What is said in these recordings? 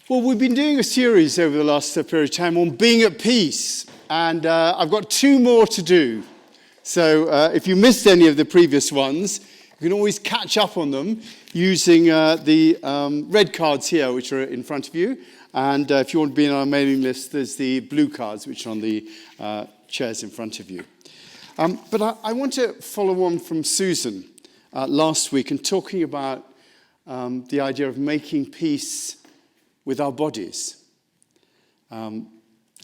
Well, we've been doing a series over the last period of time on being at peace, and I've got 2 more to do. So if you missed any of the previous ones, you can always catch up on them using the red cards here, which are in front of you. And if you want to be on our mailing list, there's the blue cards, which are on the chairs in front of you. But I want to follow on from Susan last week and talking about the idea of making peace with our bodies. I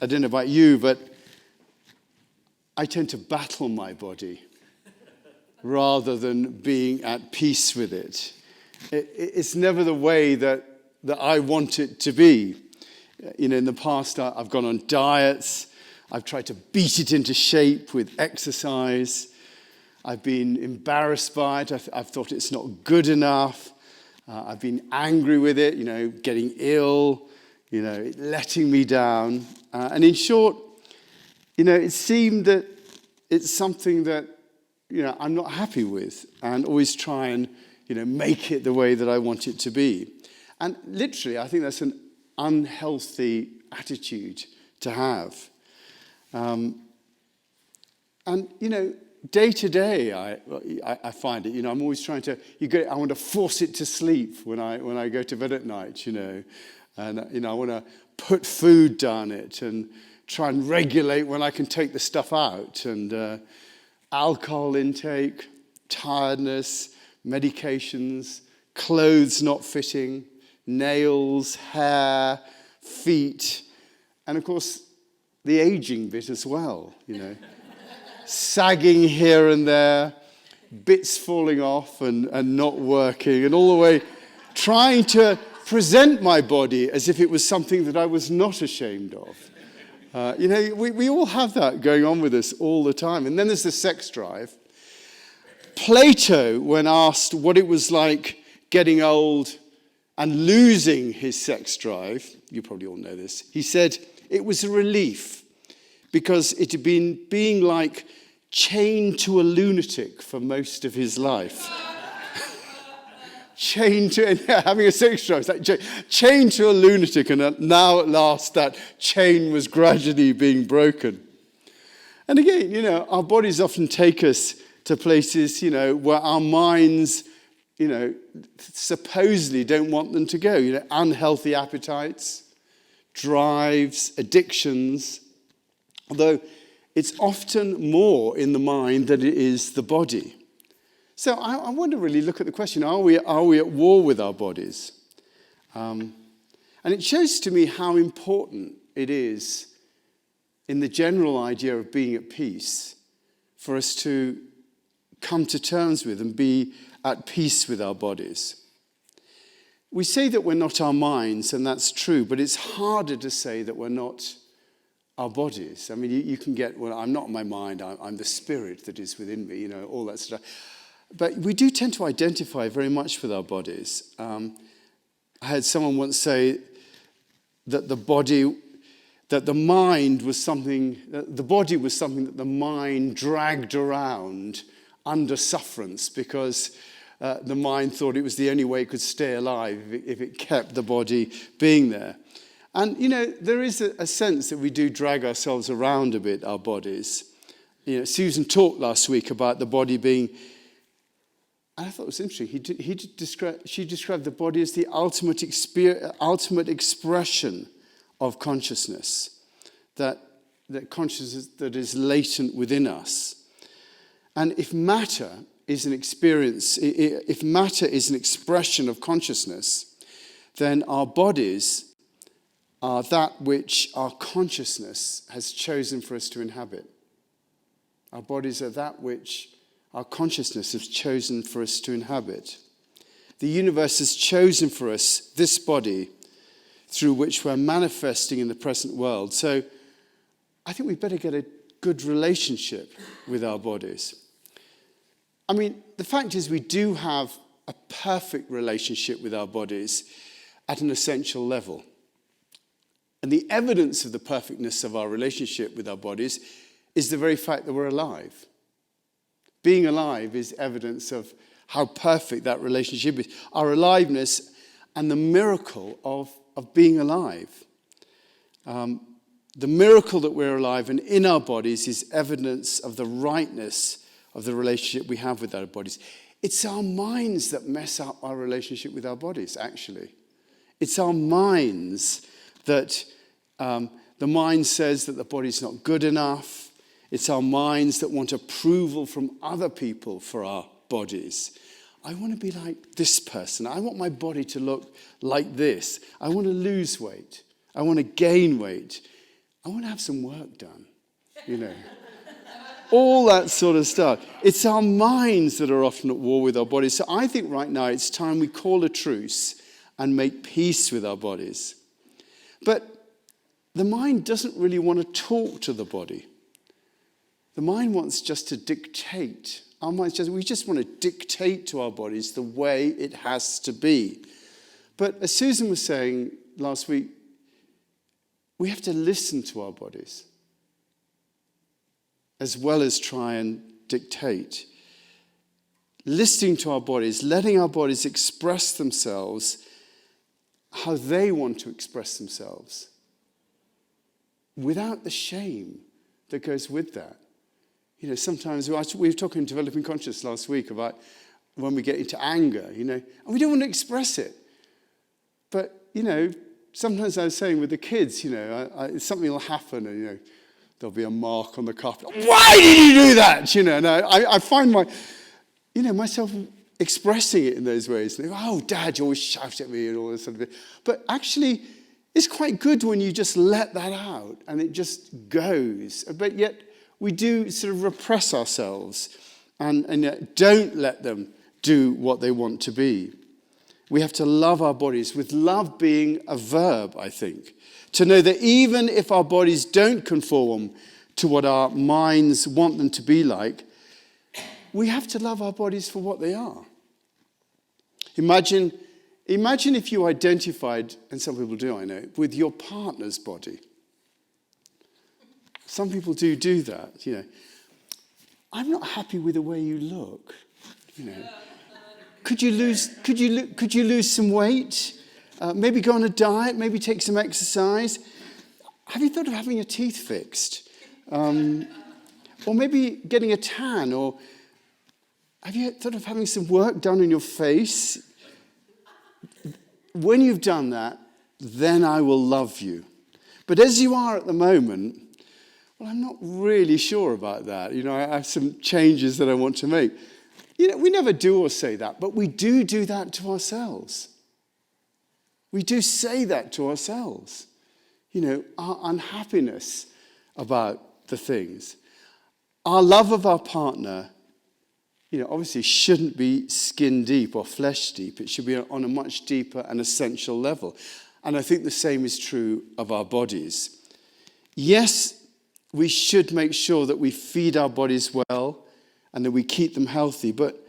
don't know about you, but I tend to battle my body rather than being at peace with it. It's never the way that I want it to be. You know, in the past, I've gone on diets. I've tried to beat it into shape with exercise. I've been embarrassed by it. I've thought it's not good enough. I've been angry with it, you know, getting ill, you know, letting me down. And in short, you know, it seemed that it's something that, you know, I'm not happy with and always try and, you know, make it the way that I want it to be. And literally, I think that's an unhealthy attitude to have. And, you know, day to day, I find it, you know, I'm always trying to, I want to force it to sleep when I go to bed at night, you know. And, you know, I want to put food down it and try and regulate when I can take the stuff out. And alcohol intake, tiredness, medications, clothes not fitting, nails, hair, feet, and of course, the aging bit as well, you know. Sagging here and there, bits falling off and not working, and all the way trying to present my body as if it was something that I was not ashamed of. You know, we all have that going on with us all the time. And then there's the sex drive. Plato, when asked what it was like getting old and losing his sex drive, you probably all know this, he said it was a relief because it had been being like chained to a lunatic for most of his life. Chained to, having a sex drive, it's like chained to a lunatic, and now at last that chain was gradually being broken. And again, you know, our bodies often take us to places, you know, where our minds, you know, supposedly don't want them to go. You know, unhealthy appetites, drives, addictions. Although it's often more in the mind than it is the body. So I want to really look at the question, are we at war with our bodies? And it shows to me how important it is in the general idea of being at peace for us to come to terms with and be at peace with our bodies. We say that we're not our minds, and that's true, but it's harder to say that we're not our bodies. I mean, you can get, well, I'm not my mind, I'm the spirit that is within me, you know, all that stuff. But we do tend to identify very much with our bodies. I heard someone once say that the body was something that the mind dragged around under sufferance because the mind thought it was the only way it could stay alive if it kept the body being there. And, you know, there is a sense that we do drag ourselves around a bit, our bodies. You know, Susan talked last week about the body being, and I thought it was interesting, she described the body as the ultimate expression of consciousness, that consciousness that is latent within us. And if matter is an expression of consciousness, then our bodies are that which our consciousness has chosen for us to inhabit. Our bodies are that which our consciousness has chosen for us to inhabit. The universe has chosen for us this body through which we're manifesting in the present world. So I think we better get a good relationship with our bodies. I mean, the fact is we do have a perfect relationship with our bodies at an essential level. And the evidence of the perfectness of our relationship with our bodies is the very fact that we're alive. Being alive is evidence of how perfect that relationship is. Our aliveness and the miracle of of being alive. The miracle that we're alive and in our bodies is evidence of the rightness of the relationship we have with our bodies. It's our minds that mess up our relationship with our bodies, actually. It's our minds that the mind says that the body's not good enough. It's our minds that want approval from other people for our bodies. I want to be like this person. I want my body to look like this. I want to lose weight. I want to gain weight. I want to have some work done, all that sort of stuff. It's our minds that are often at war with our bodies. So I think right now it's time we call a truce and make peace with our bodies. But the mind doesn't really want to talk to the body. The mind wants just to dictate. We just want to dictate to our bodies the way it has to be. But as Susan was saying last week, we have to listen to our bodies as well as try and dictate. Listening to our bodies, letting our bodies express themselves how they want to express themselves without the shame that goes with that. Sometimes we were talking Developing Conscious last week about when we get into anger, and we don't want to express it. But, sometimes I was saying with the kids, something will happen and, there'll be a mark on the carpet. Why did you do that? And I find myself expressing it in those ways. And they go, oh, Dad, you always shout at me and all this sort of thing. But actually, it's quite good when you just let that out and it just goes. But yet, we do sort of repress ourselves and don't let them do what they want to be. We have to love our bodies, with love being a verb, I think. To know that even if our bodies don't conform to what our minds want them to be like, we have to love our bodies for what they are. Imagine if you identified, and some people do, I know, with your partner's body. Some people do that, I'm not happy with the way you look, Could you lose some weight? Maybe go on a diet, maybe take some exercise. Have you thought of having your teeth fixed? Or maybe getting a tan, or have you thought of having some work done on your face? When you've done that, then I will love you. But as you are at the moment, well, I'm not really sure about that. I have some changes that I want to make. We never do or say that, but we do that to ourselves. We do say that to ourselves. Our unhappiness about the things. Our love of our partner, obviously shouldn't be skin deep or flesh deep. It should be on a much deeper and essential level. And I think the same is true of our bodies. Yes, we should make sure that we feed our bodies well and that we keep them healthy. But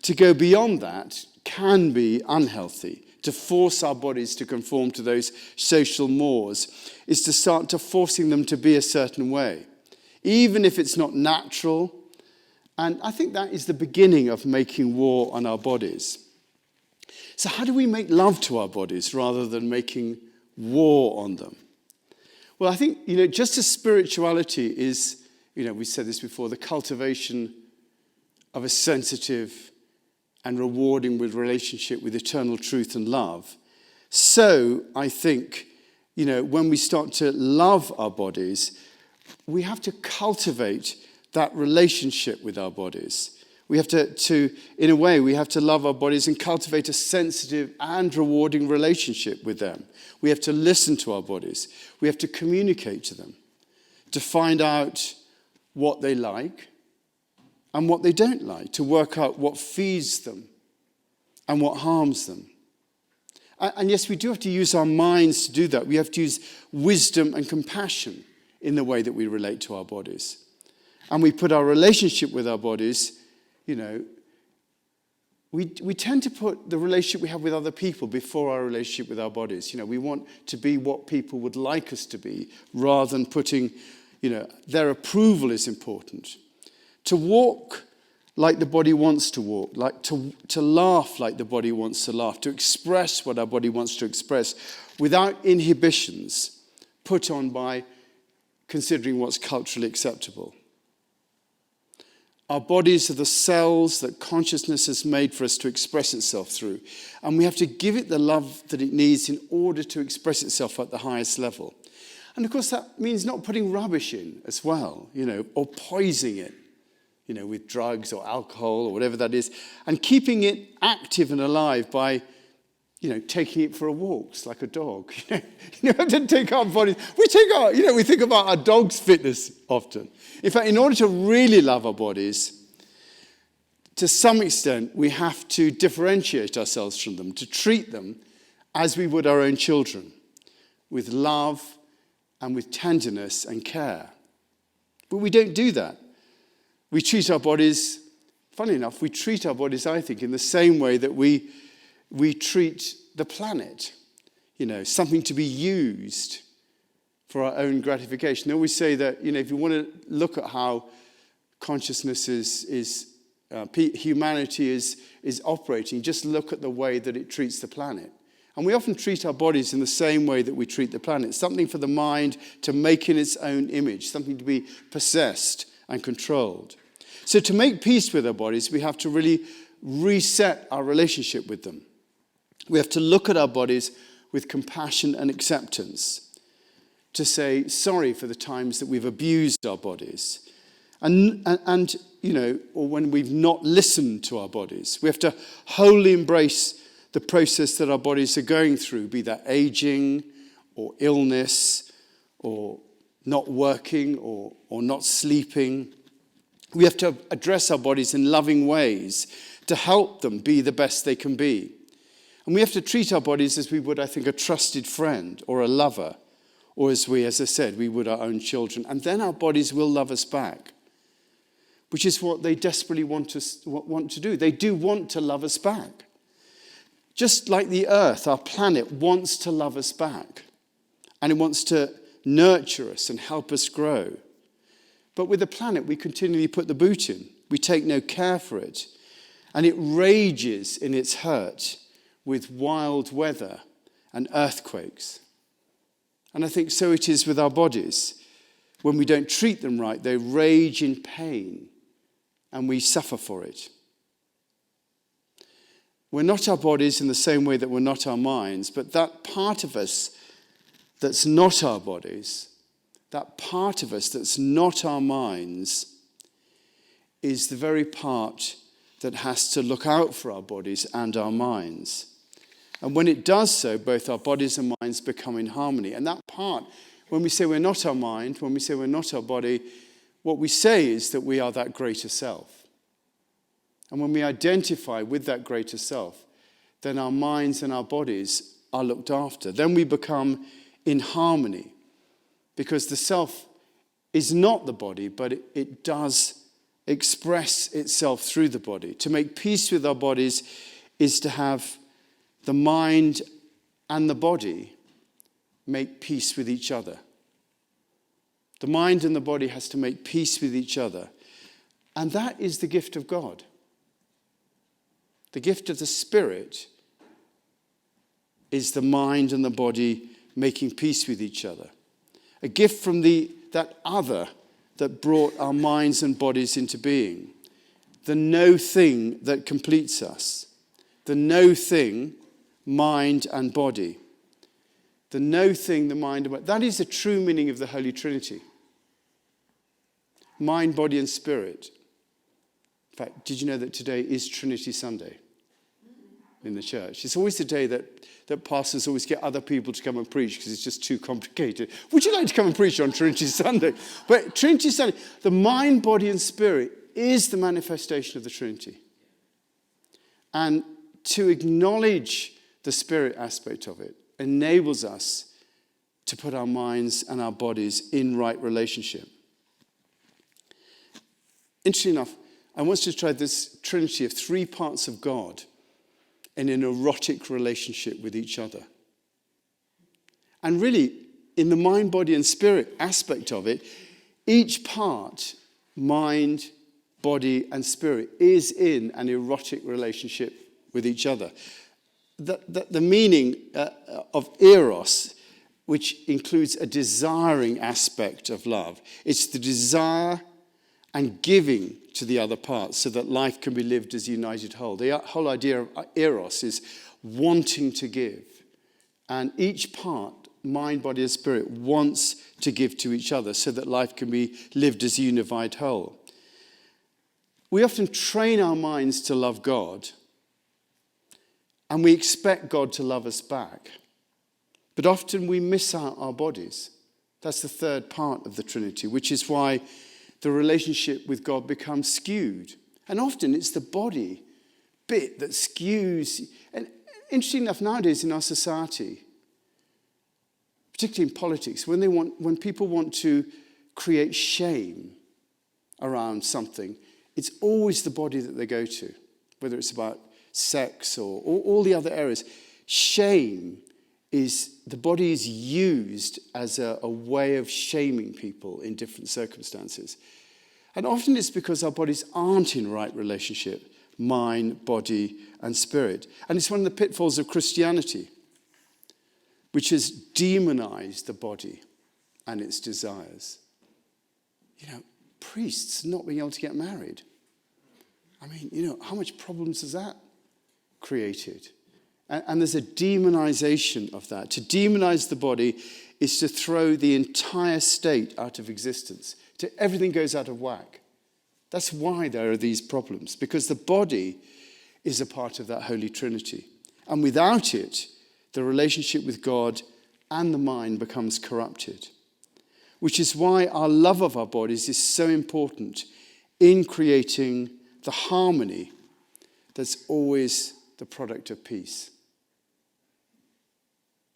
to go beyond that can be unhealthy. To force our bodies to conform to those social mores is to start to forcing them to be a certain way, even if it's not natural. And I think that is the beginning of making war on our bodies. So how do we make love to our bodies rather than making war on them? Well, I think, just as spirituality is, we said this before, the cultivation of a sensitive and rewarding relationship with eternal truth and love. So I think, when we start to love our bodies, we have to cultivate that relationship with our bodies. We have to, in a way, we have to love our bodies and cultivate a sensitive and rewarding relationship with them. We have to listen to our bodies. We have to communicate to them to find out what they like and what they don't like, to work out what feeds them and what harms them. And yes, we do have to use our minds to do that. We have to use wisdom and compassion in the way that we relate to our bodies. And we put our relationship with our bodies, we tend to put the relationship we have with other people before our relationship with our bodies. We want to be what people would like us to be rather than putting, their approval is important. To walk like the body wants to walk, like to laugh like the body wants to laugh, to express what our body wants to express without inhibitions put on by considering what's culturally acceptable. Our bodies are the cells that consciousness has made for us to express itself through. And we have to give it the love that it needs in order to express itself at the highest level. And of course, that means not putting rubbish in as well, or poisoning it, with drugs or alcohol or whatever that is, and keeping it active and alive by, taking it for a walk. It's like a dog. To take our bodies. We think about our dog's fitness often. In fact, in order to really love our bodies, to some extent, we have to differentiate ourselves from them, to treat them as we would our own children, with love and with tenderness and care. But we don't do that. We treat our bodies, funnily enough, I think, in the same way that we treat the planet, something to be used for our own gratification. They always say that, if you want to look at how consciousness humanity is operating, just look at the way that it treats the planet. And we often treat our bodies in the same way that we treat the planet, something for the mind to make in its own image, something to be possessed and controlled. So to make peace with our bodies, we have to really reset our relationship with them. We have to look at our bodies with compassion and acceptance, to say sorry for the times that we've abused our bodies, and or when we've not listened to our bodies. We have to wholly embrace the process that our bodies are going through, be that aging or illness or not working or not sleeping. We have to address our bodies in loving ways to help them be the best they can be. And we have to treat our bodies as we would, I think, a trusted friend or a lover, or as I said, we would our own children. And then our bodies will love us back, which is what they desperately want to do. They do want to love us back. Just like the earth, our planet wants to love us back. And it wants to nurture us and help us grow. But with the planet, we continually put the boot in. We take no care for it. And it rages in its hurt with wild weather and earthquakes. And I think so it is with our bodies. When we don't treat them right, they rage in pain and we suffer for it. We're not our bodies in the same way that we're not our minds, but that part of us that's not our bodies, that part of us that's not our minds, is the very part that has to look out for our bodies and our minds. And when it does so, both our bodies and minds become in harmony. And that part, when we say we're not our mind, when we say we're not our body, what we say is that we are that greater self. And when we identify with that greater self, then our minds and our bodies are looked after. Then we become in harmony, because the self is not the body, but it does express itself through the body. To make peace with our bodies is to have the mind and the body make peace with each other. The mind and the body has to make peace with each other. And that is the gift of God. The gift of the Spirit is the mind and the body making peace with each other. A gift from that other that brought our minds and bodies into being. The no thing that completes us. The no thing, mind and body. The no thing, the mind and body. That is the true meaning of the Holy Trinity. Mind, body and spirit. In fact, did you know that today is Trinity Sunday in the church? It's always the day that pastors always get other people to come and preach because it's just too complicated. Would you like to come and preach on Trinity Sunday? But Trinity Sunday, the mind, body and spirit is the manifestation of the Trinity. And to acknowledge the spirit aspect of it enables us to put our minds and our bodies in right relationship. Interestingly enough, I want you to try this Trinity of three parts of God in an erotic relationship with each other. And really, in the mind, body, and spirit aspect of it, each part, mind, body, and spirit is in an erotic relationship with each other. The meaning of eros, which includes a desiring aspect of love, it's the desire and giving to the other part so that life can be lived as a united whole. The whole idea of eros is wanting to give. And each part, mind, body, and spirit, wants to give to each other so that life can be lived as a unified whole. We often train our minds to love God, and we expect God to love us back. But often we miss out our bodies. That's the third part of the Trinity, which is why the relationship with God becomes skewed. And often it's the body bit that skews. And interesting enough, nowadays in our society, particularly in politics, when people want to create shame around something, it's always the body that they go to, whether it's about sex or all the other areas. Shame is, the body is used as a way of shaming people in different circumstances. And often it's because our bodies aren't in right relationship, mind, body, and spirit. And it's one of the pitfalls of Christianity, which has demonized the body and its desires. Priests not being able to get married. I mean, how much problems has that created? And there's a demonization of that. To demonize the body is to throw the entire state out of existence. Everything goes out of whack. That's why there are these problems, because the body is a part of that Holy Trinity. And without it, the relationship with God and the mind becomes corrupted. Which is why our love of our bodies is so important in creating the harmony that's always the product of peace.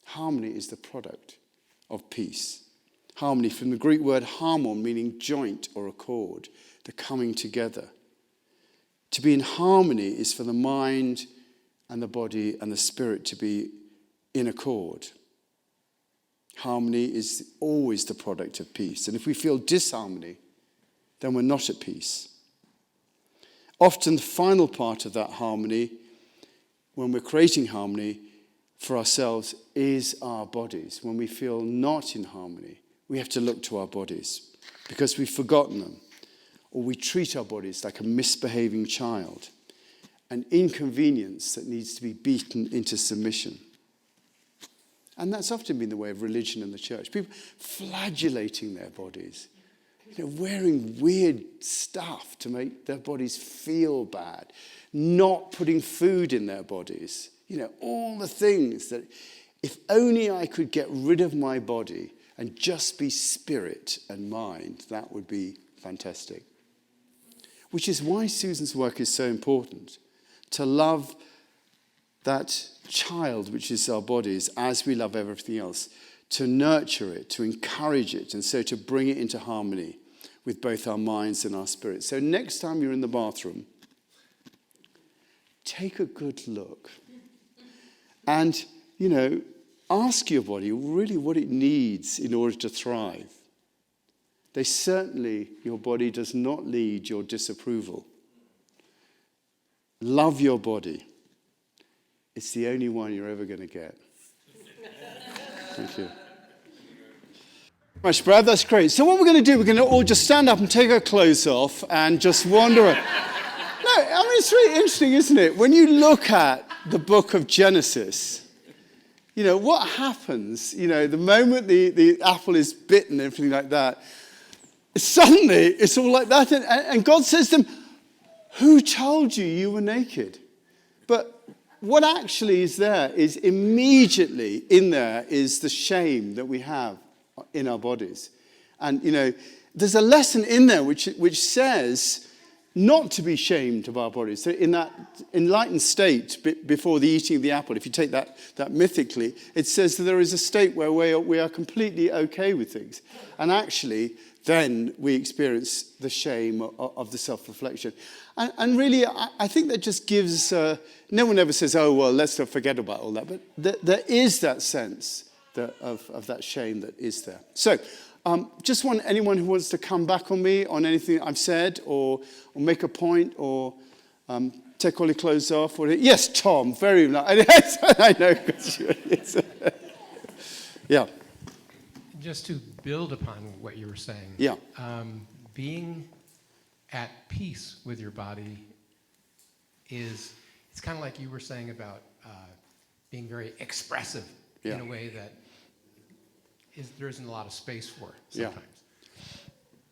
Harmony is the product of peace. Harmony, from the Greek word harmon, meaning joint or accord, the coming together. To be in harmony is for the mind and the body and the spirit to be in accord. Harmony is always the product of peace. And if we feel disharmony, then we're not at peace. Often the final part of that harmony, when we're creating harmony for ourselves, is our bodies. When we feel not in harmony, we have to look to our bodies because we've forgotten them, or we treat our bodies like a misbehaving child, an inconvenience that needs to be beaten into submission. And that's often been the way of religion and the church. People flagellating their bodies, wearing weird stuff to make their bodies feel bad, not putting food in their bodies. All the things that, if only I could get rid of my body and just be spirit and mind, that would be fantastic. Which is why Susan's work is so important. To love that child, which is our bodies, as we love everything else. To nurture it, to encourage it, and so to bring it into harmony with both our minds and our spirits. So next time you're in the bathroom, take a good look. And, ask your body really what it needs in order to thrive. Your body does not need your disapproval. Love your body. It's the only one you're ever going to get. Thank you. Much, Brad. That's great. So what we're going to do, we're going to all just stand up and take our clothes off and just wander. It's really interesting, isn't it? When you look at the book of Genesis, what happens, the moment the apple is bitten and everything like that, suddenly it's all like that. And God says to them, who told you you were naked? But what actually is there is immediately in there is the shame that we have in our bodies. And, there's a lesson in there which says not to be ashamed of our bodies. So in that enlightened state before the eating of the apple, if you take that mythically, it says that there is a state where we are completely okay with things. And actually, then we experience the shame of the self-reflection. And really, I think that just gives, no one ever says, oh, well, let's not forget about all that. But there is that sense of that shame that is there. So Just want anyone who wants to come back on me on anything I've said or make a point or take all your clothes off. Or, yes, Tom, very nice. I know. Yeah. Just to build upon what you were saying. Yeah. Being at peace with your body it's kind of like you were saying about being very expressive in a way that there isn't a lot of space for sometimes. Yeah.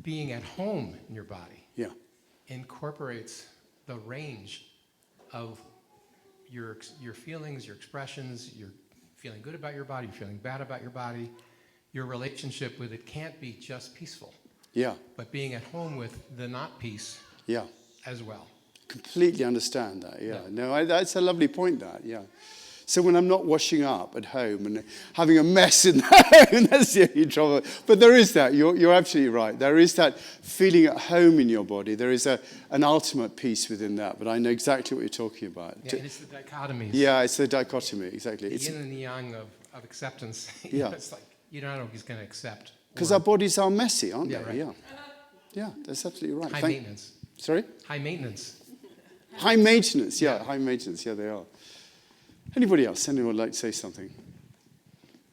Being at home in your body incorporates the range of your feelings, your expressions. You're feeling good about your body, you're feeling bad about your body. Your relationship with it can't be just peaceful. Yeah. But being at home with the not peace as well. Completely understand that, No, that's a lovely point, yeah. So when I'm not washing up at home and having a mess in the home, that's the only trouble. But there is that, you're absolutely right. There is that feeling at home in your body. There is an ultimate peace within that, but I know exactly what you're talking about. Yeah, and it's the dichotomies. Yeah, it's the dichotomy, exactly. The yin and the yang of acceptance. It's like, you don't know if he's going to accept. Because our bodies are messy, aren't they? Right. Yeah, that's absolutely right. High maintenance. Sorry? High maintenance. High maintenance, high maintenance, they are. Anybody else? Anyone would like to say something?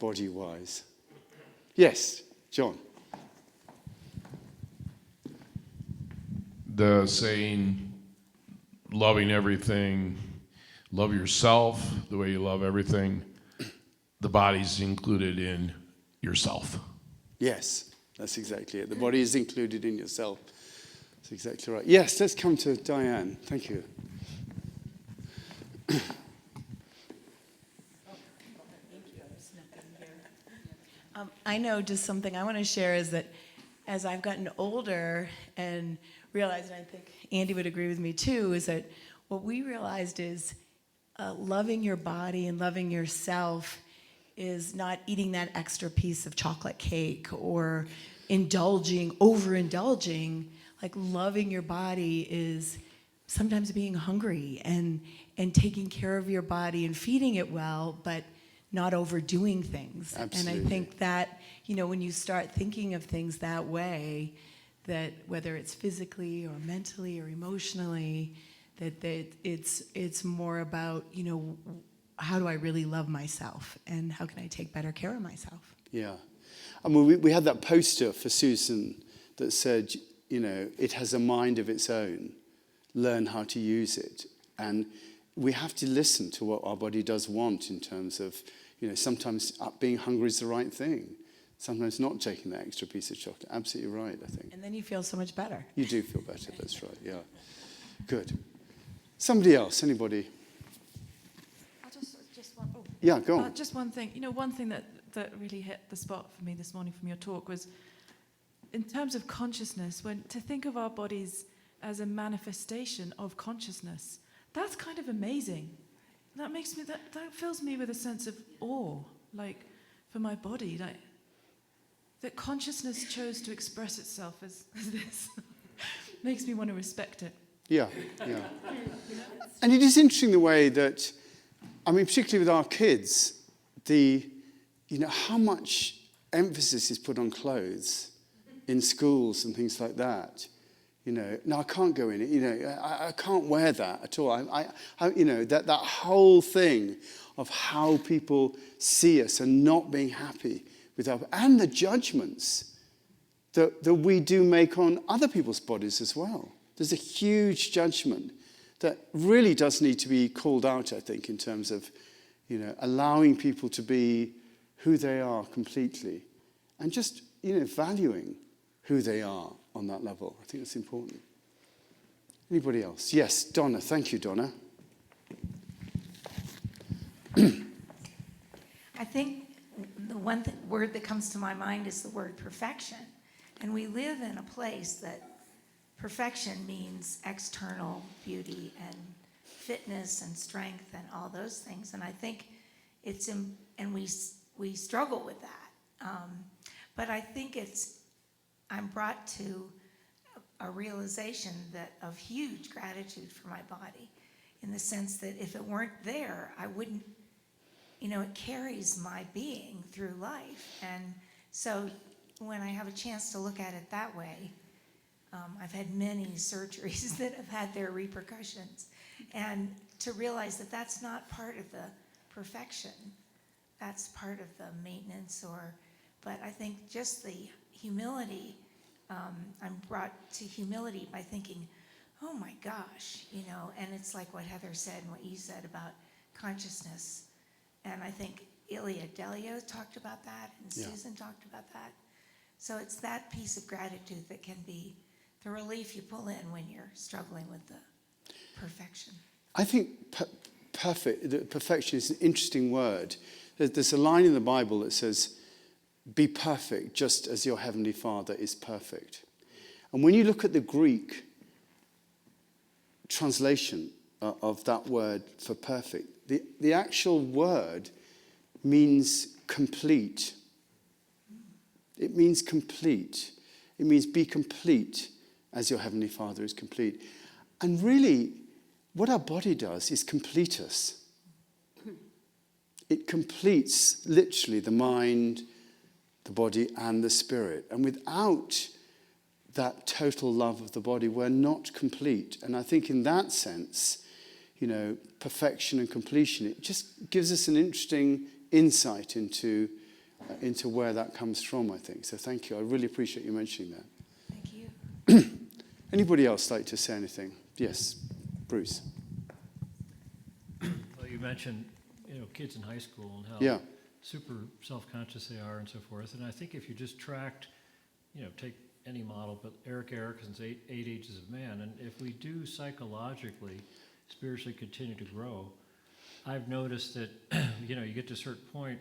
Body-wise. Yes, John. The saying, loving everything, love yourself the way you love everything, the body's included in yourself. Yes, that's exactly it. The body is included in yourself. That's exactly right. Yes, let's come to Diane. Thank you. I know just something I want to share is that as I've gotten older and realized, and I think Andy would agree with me too, is that what we realized is loving your body and loving yourself is not eating that extra piece of chocolate cake or overindulging. Like loving your body is sometimes being hungry and taking care of your body and feeding it well, but not overdoing things. Absolutely. And I think that, when you start thinking of things that way, that whether it's physically or mentally or emotionally, that it's more about, how do I really love myself and how can I take better care of myself? Yeah. I mean, we had that poster for Susan that said, it has a mind of its own. Learn how to use it. And we have to listen to what our body does want in terms of, sometimes being hungry is the right thing. Sometimes not taking that extra piece of chocolate. Absolutely right, I think. And then you feel so much better. You do feel better, that's right, yeah. Good. Somebody else, anybody? Just one. Oh. Yeah, go on. Just one thing. One thing that really hit the spot for me this morning from your talk was, in terms of consciousness, to think of our bodies as a manifestation of consciousness. That's kind of amazing. That makes me that fills me with a sense of awe, like for my body, like that consciousness chose to express itself as this. Makes me want to respect it. Yeah. And it is interesting the way that, particularly with our kids, how much emphasis is put on clothes in schools and things like that. No, I can't go in it. I can't wear that at all. That whole thing of how people see us and not being happy with and the judgments that we do make on other people's bodies as well. There's a huge judgment that really does need to be called out, I think, in terms of, allowing people to be who they are completely and just, valuing who they are on that level. I think that's important. Anybody else? Yes, Donna. Thank you, Donna. I think the one word that comes to my mind is the word perfection. And we live in a place that perfection means external beauty and fitness and strength and all those things. And I think we struggle with that. But I think I'm brought to a realization of huge gratitude for my body, in the sense that if it weren't there, I wouldn't, it carries my being through life. And so when I have a chance to look at it that way, I've had many surgeries that have had their repercussions. And to realize that that's not part of the perfection, that's part of the maintenance, but I think just the humility, I'm brought to humility by thinking, oh my gosh, and it's like what Heather said and what you said about consciousness. And I think Ilia Delio talked about that, and Susan talked about that. So it's that piece of gratitude that can be the relief you pull in when you're struggling with the perfection. I think perfection is an interesting word. There's a line in the Bible that says, be perfect just as your heavenly Father is perfect. And when you look at the Greek translation of that word for perfect, the actual word means complete. It means complete. It means be complete as your heavenly Father is complete. And really, what our body does is complete us. It completes literally the mind, the body, and the spirit. And without that total love of the body, we're not complete. And I think in that sense, perfection and completion, it just gives us an interesting insight into where that comes from, I think. So thank you. I really appreciate you mentioning that. Thank you. Anybody else like to say anything? Yes, Bruce. Well, you mentioned, kids in high school and how super self-conscious they are and so forth. And I think if you just tracked, take any model, but Erik Erikson's eight Ages of Man, and if we do psychologically, spiritually continue to grow, I've noticed that, you get to a certain point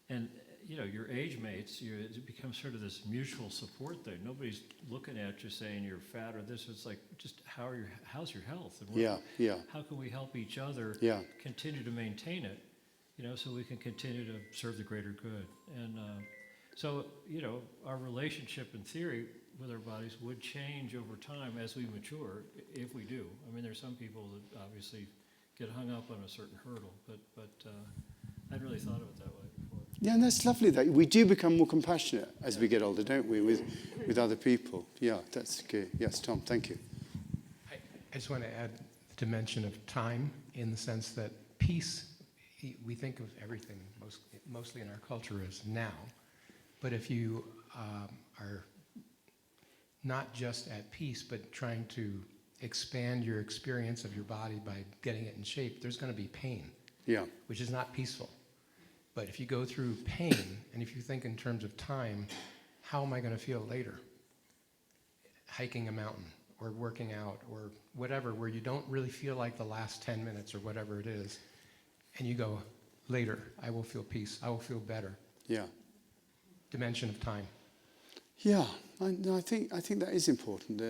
and, your age mates, it becomes sort of this mutual support thing. Nobody's looking at you saying you're fat or this. It's like, just how's your health? And how can we help each other continue to maintain it, so we can continue to serve the greater good. And so, our relationship in theory with our bodies would change over time as we mature, if we do. I mean, there's some people that obviously get hung up on a certain hurdle, but I'd really thought of it that way before. Yeah, and that's lovely that we do become more compassionate as we get older, don't we, with other people. Yeah, that's good. Yes, Tom, thank you. I just want to add the dimension of time in the sense that peace, we think of everything mostly in our culture as now. But if you are not just at peace, but trying to expand your experience of your body by getting it in shape, there's going to be pain, which is not peaceful. But if you go through pain, and if you think in terms of time, how am I going to feel later? Hiking a mountain, or working out, or whatever, where you don't really feel like the last 10 minutes or whatever it is, and you go, later, I will feel peace, I will feel better. Yeah. Dimension of time. Yeah, I think that is important.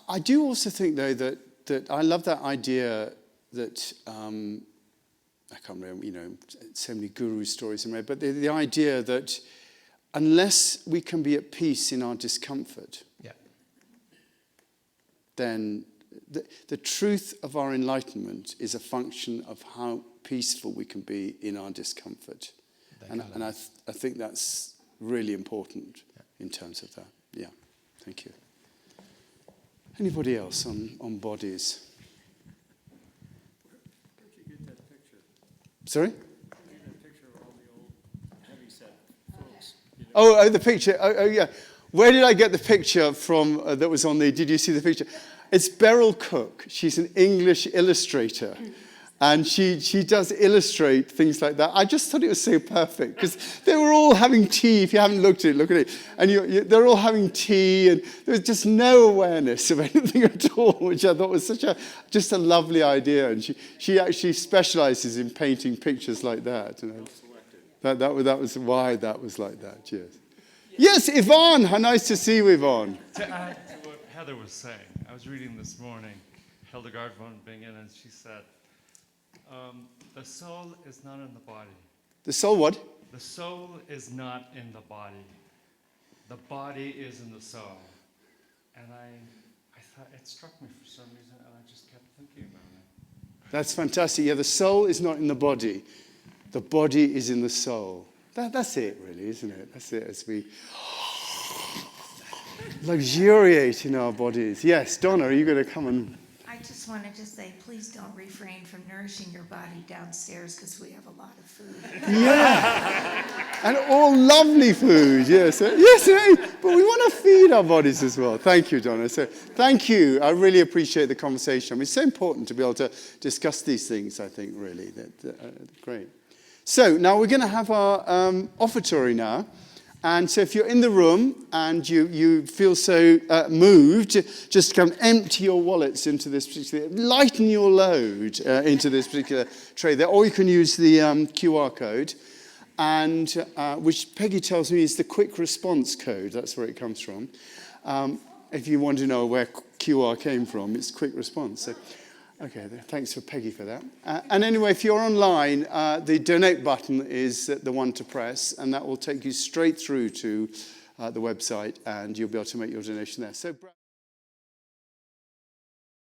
I do also think, though, that I love that idea that I can't remember, so many guru stories, but the idea that unless we can be at peace in our discomfort, then the truth of our enlightenment is a function of how peaceful we can be in our discomfort. And I think that's really important in terms of that. Yeah, thank you. Anybody else on bodies? Where'd you get that picture? Sorry? Where'd you get that picture of all the old heavyset folks? Oh, the picture. Oh, yeah. Where did I get the picture from that was on the, did you see the picture? It's Beryl Cook. She's an English illustrator. And she does illustrate things like that. I just thought it was so perfect because they were all having tea. If you haven't looked at it, look at it. And they're all having tea, and there was just no awareness of anything at all, which I thought was just a lovely idea. And she actually specializes in painting pictures like that. That was why that was like that. Yes. Yes, Yvonne. How nice to see you, Yvonne. To add to what Heather was saying, I was reading this morning Hildegard von Bingen, and she said, the soul is not in the body. The soul what? The soul is not in the body. The body is in the soul. And I thought, it struck me for some reason, and I just kept thinking about it. That's fantastic. Yeah, the soul is not in the body. The body is in the soul. That's it, really, isn't it? That's it as we luxuriate in our bodies. Yes, Donna, are you going to come and... I just wanted to say, please don't refrain from nourishing your body downstairs because we have a lot of food. Yeah, and all lovely food, yes. Yes, but we want to feed our bodies as well. Thank you, Donna. So thank you. I really appreciate the conversation. I mean, it's so important to be able to discuss these things, I think, really. Great. So now we're going to have our offertory now. And so if you're in the room and you feel so moved, just come empty your wallets into this particular, lighten your load into this particular tray there. Or you can use the QR code, and which Peggy tells me is the quick response code. That's where it comes from. If you want to know where QR came from, it's quick response. So, okay, thanks for Peggy for that. And anyway, if you're online, the donate button is the one to press, and that will take you straight through to the website, and you'll be able to make your donation there. So.